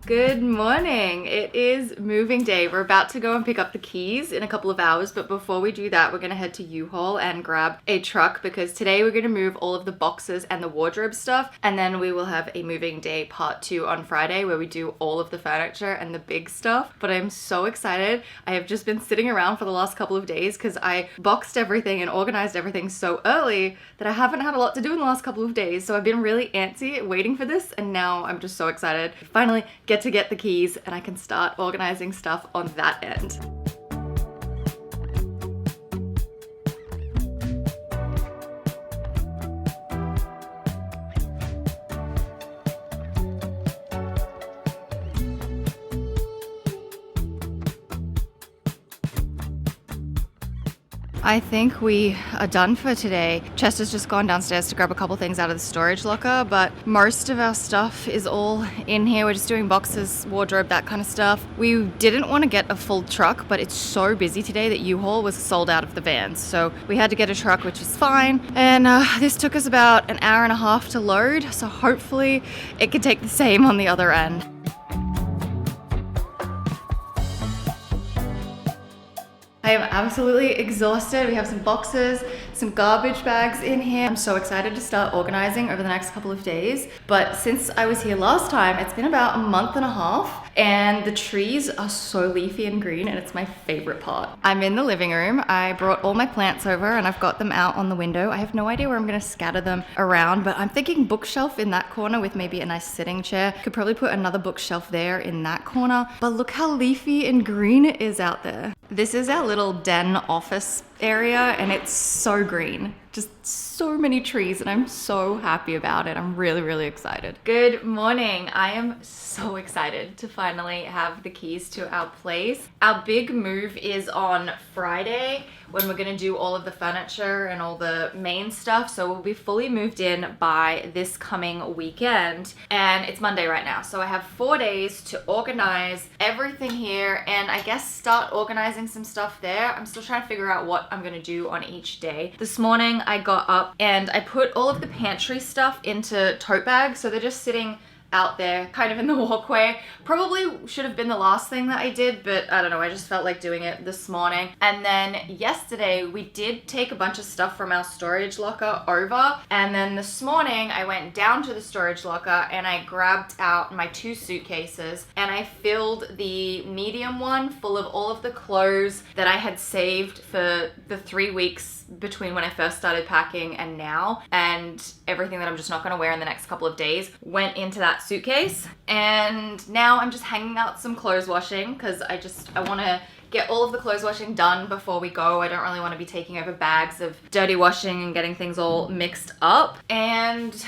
Good morning. It is moving day. We're about to go and pick up the keys in a couple of hours, but before we do that, we're going to head to U-Haul and grab a truck because today we're going to move all of the boxes and the wardrobe stuff, and then we will have a moving day part 2 on Friday where we do all of the furniture and the big stuff. But I'm so excited. I have just been sitting around for the last couple of days because I boxed everything and organized everything so early that I haven't had a lot to do in the last couple of days. So I've been really antsy waiting for this, and now I'm just so excited. Finally get the keys and I can start organizing stuff on that end. I think we are done for today. Chester's just gone downstairs to grab a couple things out of the storage locker, but most of our stuff is all in here. We're just doing boxes, wardrobe, that kind of stuff. We didn't want to get a full truck, but it's so busy today that U-Haul was sold out of the vans. So we had to get a truck, which is fine. And this took us about an hour and a half to load. So hopefully it could take the same on the other end. I am absolutely exhausted. We have some boxes, some garbage bags in here. I'm so excited to start organizing over the next couple of days. But since I was here last time, it's been about a month and a half, and the trees are so leafy and green, and it's my favorite part. I'm in the living room. I brought all my plants over and I've got them out on the window. I have no idea where I'm gonna scatter them around, but I'm thinking bookshelf in that corner with maybe a nice sitting chair. Could probably put another bookshelf there in that corner. But look how leafy and green it is out there. This is our little den office area, and it's so green. Just so many trees, and I'm so happy about it. I'm really, really excited. Good morning. I am so excited to finally have the keys to our place. Our big move is on Friday when we're gonna do all of the furniture and all the main stuff. So we'll be fully moved in by this coming weekend, and it's Monday right now. So I have 4 days to organize everything here and I guess start organizing some stuff there. I'm still trying to figure out what I'm gonna do on each day. This morning I got up and I put all of the pantry stuff into tote bags, so they're just sitting out there kind of in the walkway. Probably should have been the last thing that I did, but I don't know, I just felt like doing it this morning. And then yesterday we did take a bunch of stuff from our storage locker over, and then this morning I went down to the storage locker and I grabbed out my 2 suitcases and I filled the medium one full of all of the clothes that I had saved for the 3 weeks between when I first started packing and now, and everything that I'm just not gonna wear in the next couple of days went into that suitcase. And now I'm just hanging out some clothes washing because I want to get all of the clothes washing done before we go. I don't really want to be taking over bags of dirty washing and getting things all mixed up. And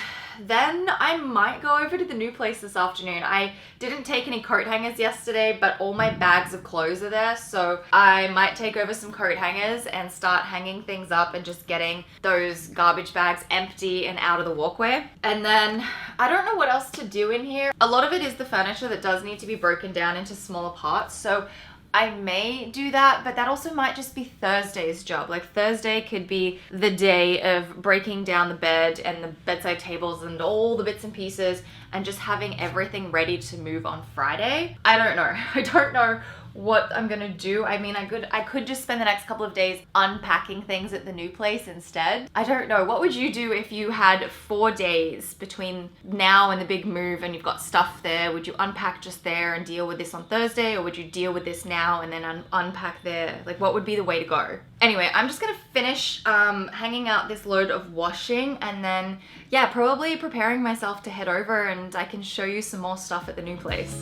then I might go over to the new place this afternoon. I didn't take any coat hangers yesterday, but all my bags of clothes are there, so I might take over some coat hangers and start hanging things up and just getting those garbage bags empty and out of the walkway. And then I don't know what else to do in here. A lot of it is the furniture that does need to be broken down into smaller parts, so I may do that, but that also might just be Thursday's job. Like Thursday could be the day of breaking down the bed and the bedside tables and all the bits and pieces and just having everything ready to move on Friday. I don't know. I don't know what I'm gonna do. I mean, I could just spend the next couple of days unpacking things at the new place instead. I don't know. What would you do if you had 4 days between now and the big move and you've got stuff there? Would you unpack just there and deal with this on Thursday, or would you deal with this now and then unpack there? Like, what would be the way to go? Anyway, I'm just gonna finish hanging out this load of washing, and then yeah, probably preparing myself to head over, and I can show you some more stuff at the new place.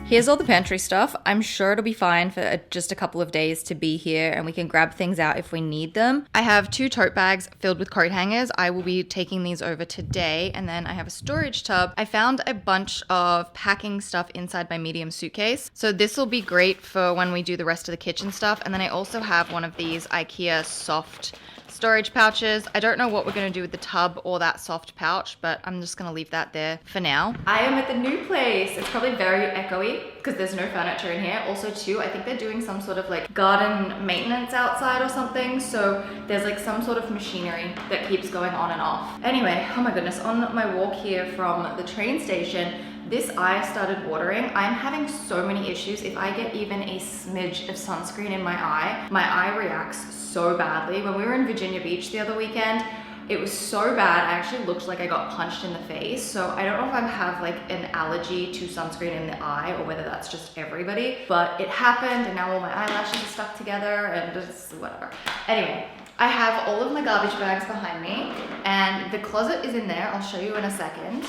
Here's all the pantry stuff. I'm sure it'll be fine for just a couple of days to be here, and we can grab things out if we need them. I have 2 tote bags filled with coat hangers. I will be taking these over today, and then I have a storage tub. I found a bunch of packing stuff inside my medium suitcase, so this will be great for when we do the rest of the kitchen stuff. And then I also have one of these IKEA soft storage pouches. I don't know what we're gonna do with the tub or that soft pouch, but I'm just gonna leave that there for now. I am at the new place. It's probably very echoey because there's no furniture in here. Also too, I think they're doing some sort of like garden maintenance outside or something. So there's like some sort of machinery that keeps going on and off. Anyway, oh my goodness, on my walk here from the train station, this eye started watering. I'm having so many issues. If I get even a smidge of sunscreen in my eye reacts so badly. When we were in Virginia Beach the other weekend, it was so bad. I actually looked like I got punched in the face. So I don't know if I have like an allergy to sunscreen in the eye or whether that's just everybody, but it happened and now all my eyelashes are stuck together and just whatever. Anyway, I have all of my garbage bags behind me and the closet is in there. I'll show you in a second.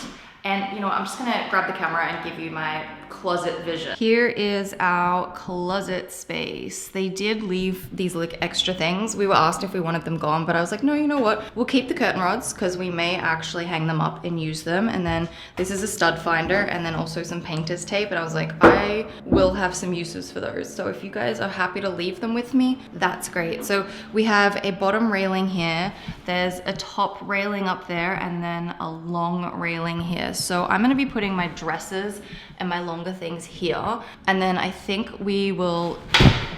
And you know what, I'm just gonna grab the camera and give you my closet vision. Here is our closet space. They did leave these like extra things. We were asked if we wanted them gone, but I was like, no, you know what? We'll keep the curtain rods because we may actually hang them up and use them. And then this is a stud finder and then also some painter's tape. And I was like, I will have some uses for those. So if you guys are happy to leave them with me, that's great. So we have a bottom railing here. There's a top railing up there and then a long railing here. So I'm gonna be putting my dresses and my longer things here. And then I think we will,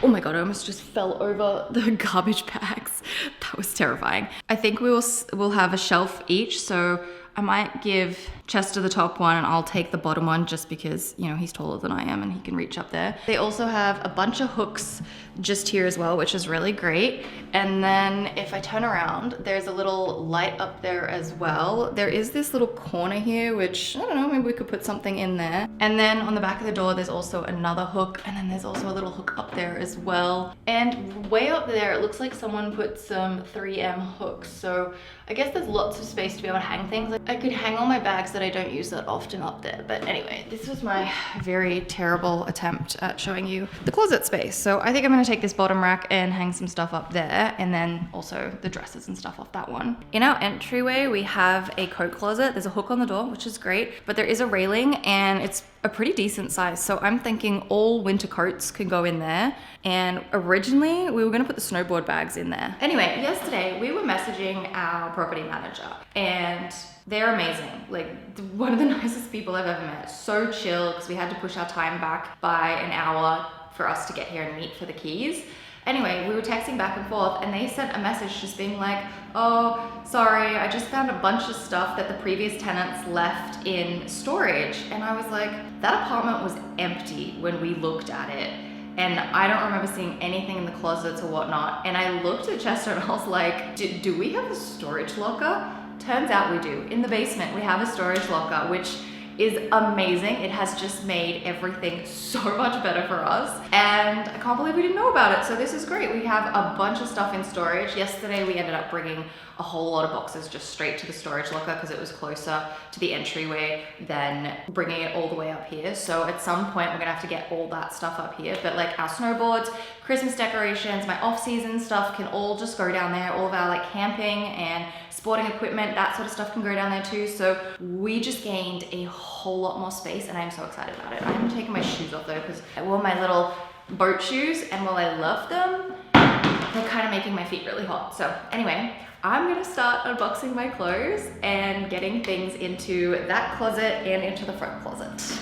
oh my God, I almost just fell over the garbage bags. That was terrifying. I think we'll have a shelf each. So I might give Chester the top one and I'll take the bottom one just because, you know, he's taller than I am and he can reach up there. They also have a bunch of hooks just here as well, which is really great. And then if I turn around, there's a little light up there as well. There is this little corner here, which I don't know, maybe we could put something in there. And then on the back of the door, there's also another hook. And then there's also a little hook up there as well. And way up there, it looks like someone put some 3M hooks. So I guess there's lots of space to be able to hang things. I could hang all my bags that I don't use that often up there. But anyway, this was my very terrible attempt at showing you the closet space. So I think I'm gonna take this bottom rack and hang some stuff up there and then also the dresses and stuff off that one. In our entryway, we have a coat closet. There's a hook on the door, which is great, but there is a railing and it's a pretty decent size. So I'm thinking all winter coats can go in there. And originally we were gonna put the snowboard bags in there. Anyway, yesterday we were messaging our property manager and they're amazing. Like one of the nicest people I've ever met. So chill because we had to push our time back by an hour for us to get here and meet for the keys. Anyway, we were texting back and forth and they sent a message just being like, oh, sorry, I just found a bunch of stuff that the previous tenants left in storage. And I was like, that apartment was empty when we looked at it. And I don't remember seeing anything in the closets or whatnot. And I looked at Chester and I was like, do we have a storage locker? Turns out we do. In the basement, we have a storage locker, which is amazing. It has just made everything so much better for us. And I can't believe we didn't know about it. So this is great. We have a bunch of stuff in storage. Yesterday, we ended up bringing a whole lot of boxes just straight to the storage locker because it was closer to the entryway than bringing it all the way up here. So at some point, we're gonna have to get all that stuff up here. But like our snowboards, Christmas decorations, my off-season stuff can all just go down there. All of our like camping and sporting equipment, that sort of stuff can go down there too. So we just gained a whole lot more space and I'm so excited about it. I'm taking my shoes off though because I wore my little boat shoes and while I love them, they're kind of making my feet really hot. So anyway, I'm gonna start unboxing my clothes and getting things into that closet and into the front closet.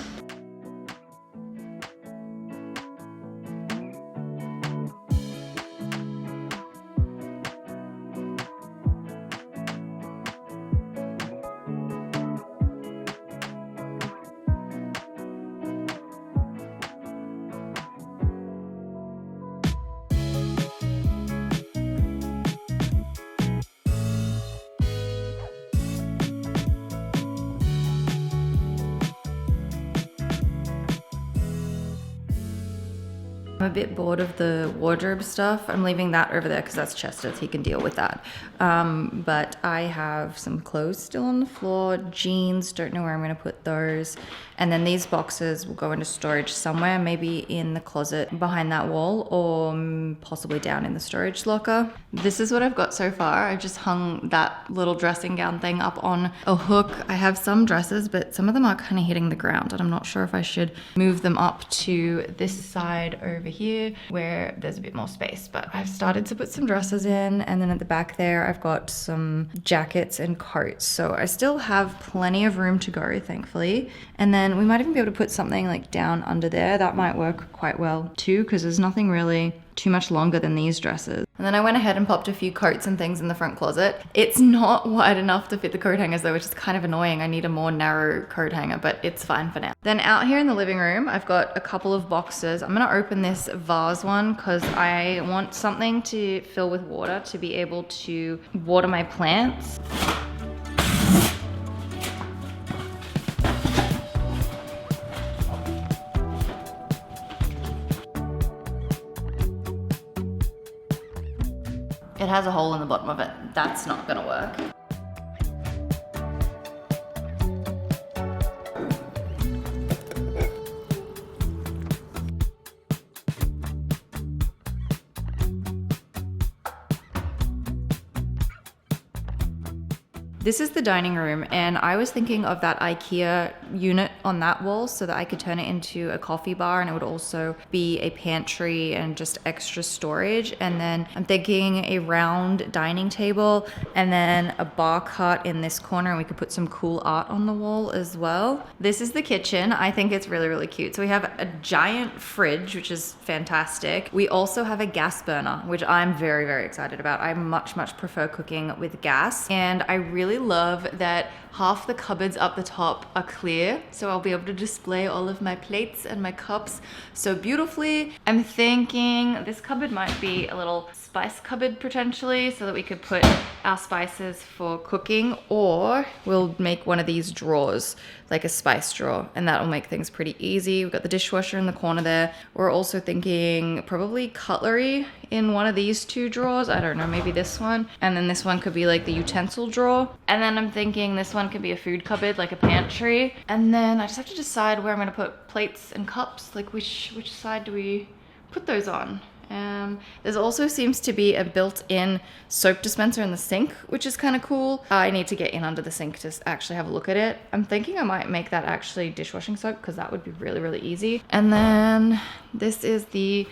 I'm a bit bored of the wardrobe stuff. I'm leaving that over there because that's Chester's. He can deal with that. But I have some clothes still on the floor, jeans, don't know where I'm going to put those. And then these boxes will go into storage somewhere, maybe in the closet behind that wall or possibly down in the storage locker. This is what I've got so far. I just hung that little dressing gown thing up on a hook. I have some dresses, but some of them are kind of hitting the ground and I'm not sure if I should move them up to this side over over here where there's a bit more space. But I've started to put some dresses in, and then at the back there I've got some jackets and coats. So I still have plenty of room to go, thankfully. And then we might even be able to put something like down under there. That might work quite well too, because there's nothing really too much longer than these dresses. And then I went ahead and popped a few coats and things in the front closet. It's not wide enough to fit the coat hangers though, which is kind of annoying. I need a more narrow coat hanger, but it's fine for now. Then out here in the living room, I've got a couple of boxes. I'm gonna open this vase one because I want something to fill with water to be able to water my plants. It has a hole in the bottom of it. That's not gonna work. This is the dining room, and I was thinking of that IKEA unit on that wall so that I could turn it into a coffee bar, and it would also be a pantry and just extra storage. And then I'm thinking a round dining table and then a bar cart in this corner, and we could put some cool art on the wall as well. This is the kitchen. I think it's really, really cute. So we have a giant fridge, which is fantastic. We also have a gas burner, which I'm very, very excited about. I much prefer cooking with gas, and I really love that half the cupboards up the top are clear, so I'll be able to display all of my plates and my cups so beautifully. I'm thinking this cupboard might be a little spice cupboard potentially, so that we could put our spices for cooking, or we'll make one of these drawers, like a spice drawer, and that will make things pretty easy. We've got the dishwasher in the corner there. We're also thinking probably cutlery in one of these two drawers. I don't know, maybe this one. And then this one could be like the utensil drawer. And then I'm thinking this one could be a food cupboard, like a pantry. And then I just have to decide where I'm gonna put plates and cups, like which side do we put those on? There's also seems to be a built-in soap dispenser in the sink, which is kind of cool. I need to get in under the sink to actually have a look at it. I'm thinking I might make that actually dishwashing soap, because that would be really, really easy. And then this is the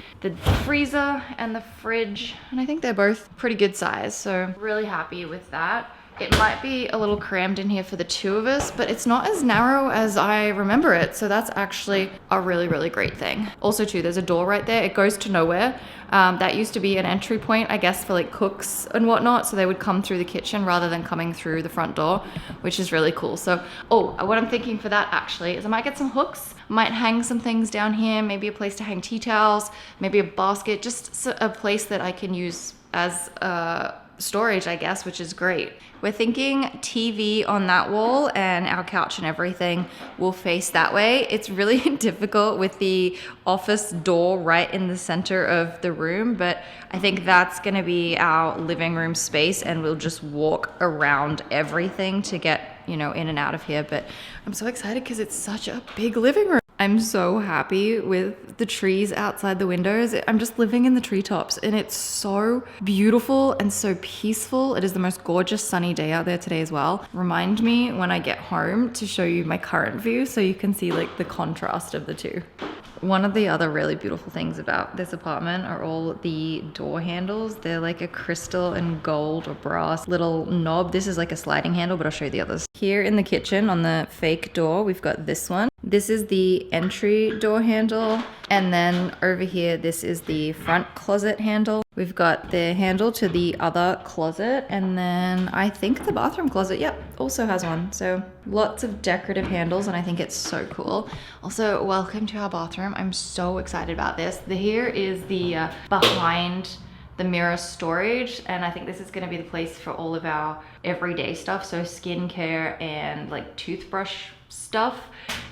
freezer and the fridge, and I think they're both pretty good size, so really happy with that. It might be a little crammed in here for the two of us, but it's not as narrow as I remember it. So that's actually a really, really great thing. Also too, there's a door right there. It goes to nowhere. That used to be an entry point, I guess, for like cooks and whatnot. So they would come through the kitchen rather than coming through the front door, which is really cool. So, what I'm thinking for that actually is I might get some hooks, might hang some things down here, maybe a place to hang tea towels, maybe a basket, just a place that I can use as storage, I guess, which is great. We're thinking TV on that wall, and our couch and everything will face that way. It's really difficult with the office door right in the center of the room, but I think that's gonna be our living room space, and we'll just walk around everything to get, in and out of here. But I'm so excited because it's such a big living room. I'm so happy with the trees outside the windows. I'm just living in the treetops, and it's so beautiful and so peaceful. It is the most gorgeous sunny day out there today as well. Remind me when I get home to show you my current view so you can see like the contrast of the two. One of the other really beautiful things about this apartment are all the door handles. They're like a crystal and gold or brass little knob. This is like a sliding handle, but I'll show you the others. Here in the kitchen on the fake door, we've got this one. This is the entry door handle. And then over here, this is the front closet handle. We've got the handle to the other closet. And then I think the bathroom closet, yep, also has one. So lots of decorative handles, and I think it's so cool. Also, welcome to our bathroom. I'm so excited about this. Here is the behind the mirror storage, and I think this is going to be the place for all of our everyday stuff, so skincare and like toothbrush stuff.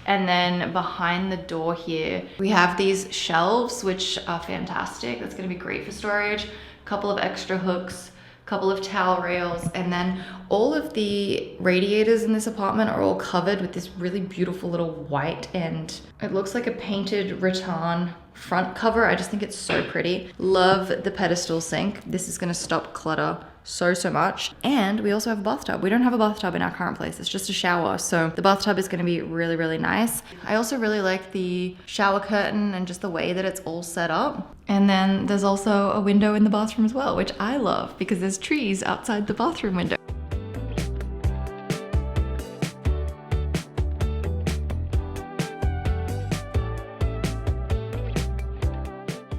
And then behind the door here we have these shelves, which are fantastic. That's going to be great for storage. A couple of extra hooks, a couple of towel rails, and then all of the radiators in this apartment are all covered with this really beautiful little white, and it looks like a painted rattan front cover. I just think it's so pretty. Love the pedestal sink. This is gonna stop clutter so much. And we also have a bathtub. We don't have a bathtub in our current place. It's just a shower. So the bathtub is gonna be really nice. I also really like the shower curtain and just the way that it's all set up. And then there's also a window in the bathroom as well, which I love because there's trees outside the bathroom window.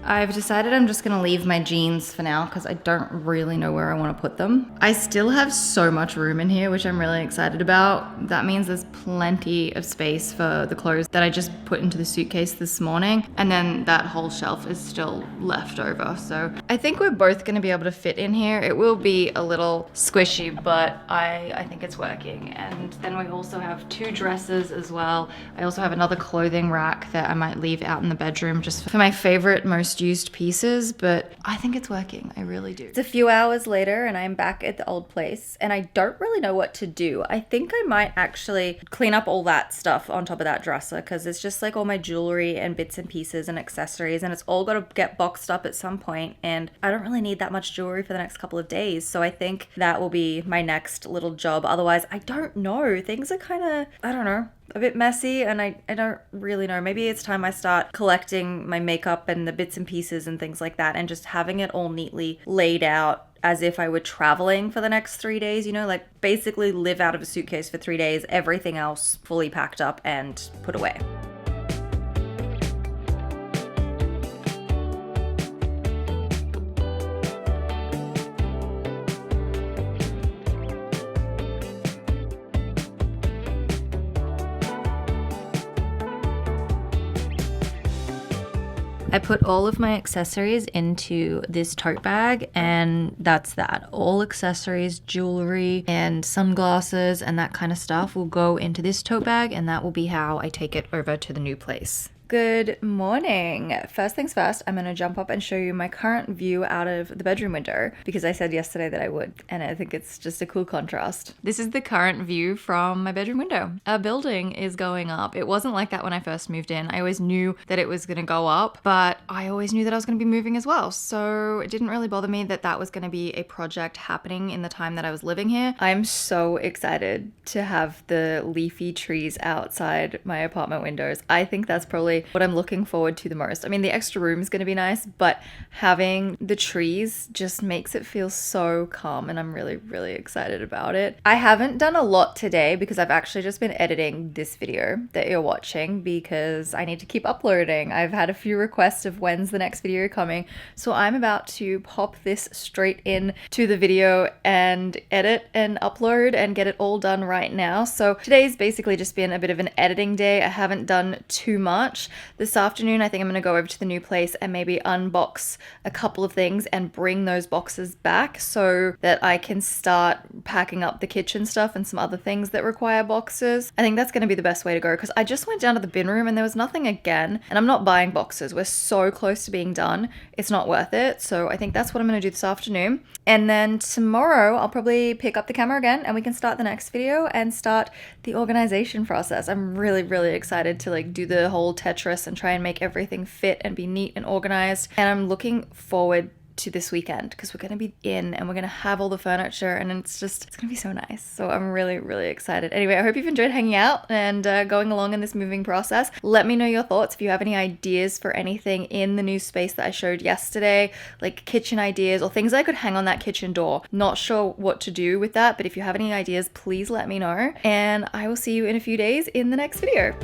I've decided I'm just gonna leave my jeans for now because I don't really know where I want to put them. I still have so much room in here, which I'm really excited about. That means there's plenty of space for the clothes that I just put into the suitcase this morning. And then that whole shelf is still left over. So I think we're both gonna be able to fit in here. It will be a little squishy, but I think it's working. And then we also have 2 dresses as well. I also have another clothing rack that I might leave out in the bedroom just for my favorite, most used pieces, but I think it's working. I really do. It's a few hours later and I'm back at the old place and I don't really know what to do. I think I might actually clean up all that stuff on top of that dresser because it's just like all my jewelry and bits and pieces and accessories and it's all got to get boxed up at some point and I don't really need that much jewelry for the next couple of days. So I think that will be my next little job. Otherwise, I don't know. Things are kind of, I don't know, a bit messy and I don't really know. Maybe it's time I start collecting my makeup and the bits and pieces and things like that and just having it all neatly laid out as if I were traveling for the next 3 days, you know, like basically live out of a suitcase for 3 days, everything else fully packed up and put away. I put all of my accessories into this tote bag and that's that. All accessories, jewelry and sunglasses and that kind of stuff will go into this tote bag and that will be how I take it over to the new place. Good morning. First things first, I'm going to jump up and show you my current view out of the bedroom window because I said yesterday that I would and I think it's just a cool contrast. This is the current view from my bedroom window. Our building is going up. It wasn't like that when I first moved in. I always knew that it was going to go up, but I always knew that I was going to be moving as well. So it didn't really bother me that that was going to be a project happening in the time that I was living here. I'm so excited to have the leafy trees outside my apartment windows. I think that's probably what I'm looking forward to the most. I mean, the extra room is going to be nice, but having the trees just makes it feel so calm and I'm really excited about it. I haven't done a lot today because I've actually just been editing this video that you're watching because I need to keep uploading. I've had a few requests of when's the next video coming, so I'm about to pop this straight in to the video and edit and upload and get it all done right now. So today's basically just been a bit of an editing day. I haven't done too much. This afternoon, I think I'm going to go over to the new place and maybe unbox a couple of things and bring those boxes back so that I can start packing up the kitchen stuff and some other things that require boxes. I think that's going to be the best way to go because I just went down to the bin room and there was nothing again and I'm not buying boxes. We're so close to being done. It's not worth it. So I think that's what I'm going to do this afternoon. And then tomorrow I'll probably pick up the camera again and we can start the next video and start the organization process. I'm really excited to like do the whole Tetris and try and make everything fit and be neat and organized. And I'm looking forward to this weekend because we're going to be in and we're going to have all the furniture and it's going to be so nice. So I'm really excited. Anyway, I hope you've enjoyed hanging out and going along in this moving process. Let me know your thoughts if you have any ideas for anything in the new space that I showed yesterday, like kitchen ideas or things I could hang on that kitchen door. Not sure what to do with that, but if you have any ideas, please let me know. And I will see you in a few days in the next video.